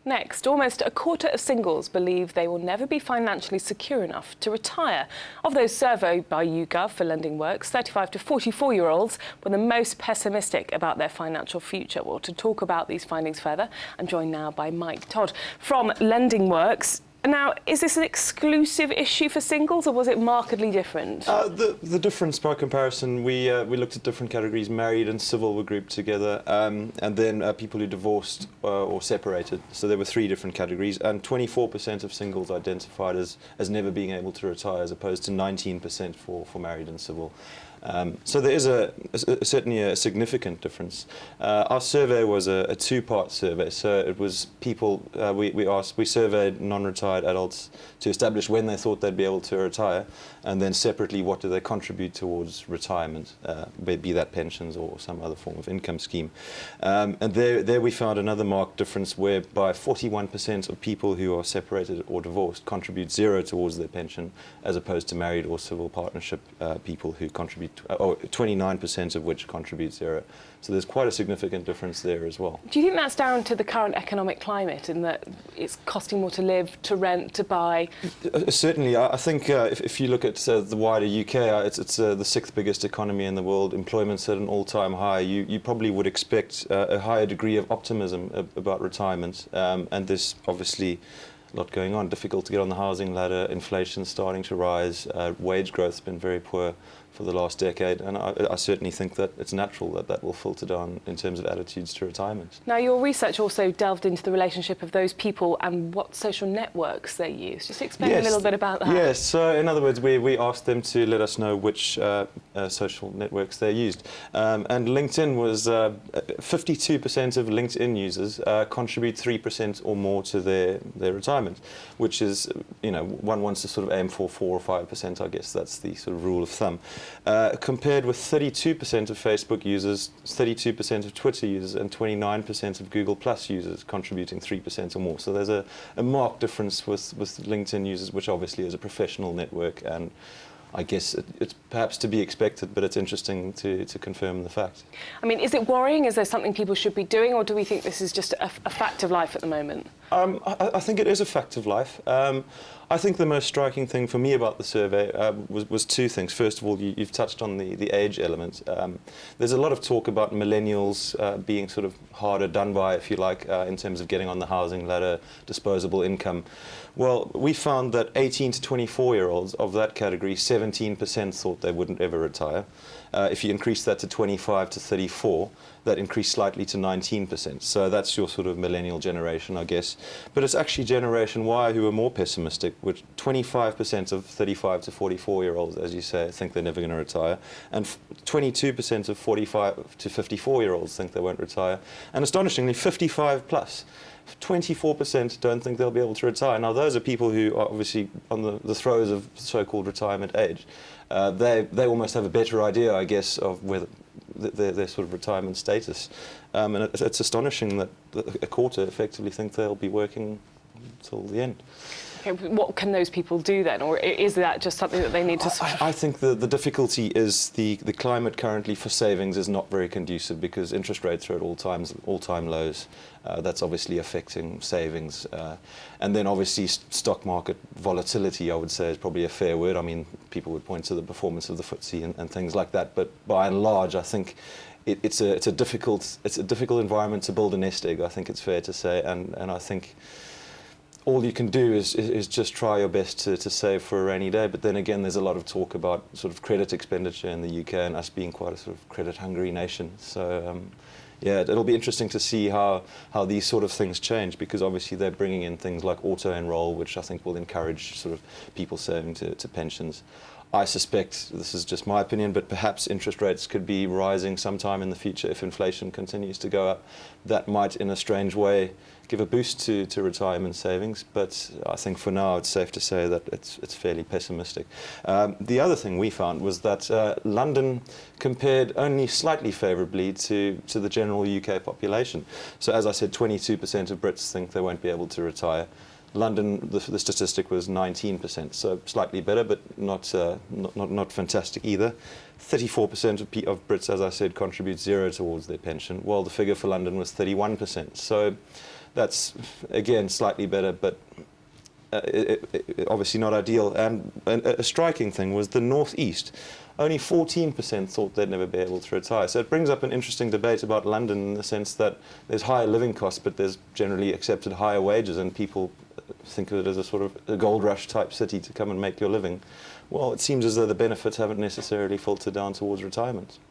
Next, almost a quarter of singles believe they will never be financially secure enough to retire. Of those surveyed by YouGov for Lending Works, 35 to 44-year-olds were the most pessimistic about their financial future. Well, to talk about these findings further, I'm joined now by Mike Todt from Lending Works. Now, is this an exclusive issue for singles, or was it markedly different? The difference, by comparison, we looked at different categories. Married and civil were grouped together, and then people who divorced or separated. So there were three different categories, and 24% of singles identified as never being able to retire, as opposed to 19% for married and civil. So there is certainly a significant difference. Our survey was a two-part survey. So it was people, we surveyed non-retired adults to establish when they thought they'd be able to retire, and then separately, what do they contribute towards retirement, be that pensions or some other form of income scheme. And there we found another marked difference, whereby 41% of people who are separated or divorced contribute zero towards their pension, as opposed to married or civil partnership people who contribute 29% of which contribute zero. So there's quite a significant difference there as well. Do you think that's down to the current economic climate, in that it's costing more to live, to rent, to buy? Certainly. I think if you look at the wider UK, it's the sixth biggest economy in the world. Employment's at an all-time high. You probably would expect a higher degree of optimism about retirement, and there's obviously a lot going on. Difficult to get on the housing ladder, inflation's starting to rise, wage growth's been very poor for the last decade, and I certainly think that it's natural that will filter down in terms of attitudes to retirement. Now, your research also delved into the relationship of those people and what social networks they use. Just explain a little bit about that. Yes, so in other words, we asked them to let us know which social networks they used. And LinkedIn was 52% of LinkedIn users contribute 3% or more to their retirement, which is, one wants to sort of aim for 4 or 5%, I guess that's the sort of rule of thumb. Compared with 32% of Facebook users, 32% of Twitter users, and 29% of Google Plus users contributing 3% or more. So there's a marked difference with LinkedIn users, which obviously is a professional network, and I guess it's perhaps to be expected, but it's interesting to confirm the fact. I mean, is it worrying? Is there something people should be doing, or do we think this is just a fact of life at the moment? I think it is a fact of life. I think the most striking thing for me about the survey was two things. First of all, you've touched on the age element. There's a lot of talk about millennials being sort of harder done by, if you like, in terms of getting on the housing ladder, disposable income. Well, we found that 18 to 24-year-olds of that category, 17% thought they wouldn't ever retire. If you increase that to 25 to 34, that increased slightly to 19%. So that's your sort of millennial generation, I guess. But it's actually Generation Y who are more pessimistic, which 25% of 35 to 44-year-olds, as you say, think they're never going to retire. And 22% of 45 to 54-year-olds think they won't retire. And astonishingly, 55 plus. 24% don't think they'll be able to retire. Now, those are people who are obviously on the throes of so-called retirement age. They almost have a better idea, I guess, of whether their sort of retirement status. And it's astonishing that a quarter effectively think they'll be working until the end. Okay, what can those people do then, or is that just something that they need to... I think the difficulty is the climate currently for savings is not very conducive, because interest rates are at all-time lows. That's obviously affecting savings. And then obviously stock market volatility, I would say, is probably a fair word. I mean, people would point to the performance of the FTSE and things like that, but by and large, I think it's a difficult environment to build a nest egg, I think it's fair to say, and I think all you can do is just try your best to save for a rainy day. But then again, there's a lot of talk about sort of credit expenditure in the UK, and us being quite a sort of credit-hungry nation. So yeah, it'll be interesting to see how these sort of things change, because obviously they're bringing in things like auto-enroll, which I think will encourage sort of people saving to pensions. I suspect, this is just my opinion, but perhaps interest rates could be rising sometime in the future if inflation continues to go up. That might, in a strange way, give a boost to retirement savings, but I think for now it's safe to say that it's fairly pessimistic. The other thing we found was that London compared only slightly favourably to the general UK population. So as I said, 22% of Brits think they won't be able to retire. London, the statistic was 19%, so slightly better, but not fantastic either. 34% of Brits, as I said, contribute zero towards their pension, while the figure for London was 31%. So That's, again, slightly better, but obviously not ideal. And a striking thing was the Northeast. Only 14% thought they'd never be able to retire. So it brings up an interesting debate about London in the sense that there's higher living costs, but there's generally accepted higher wages, and people think of it as a sort of a gold rush type city to come and make your living. Well, it seems as though the benefits haven't necessarily filtered down towards retirement.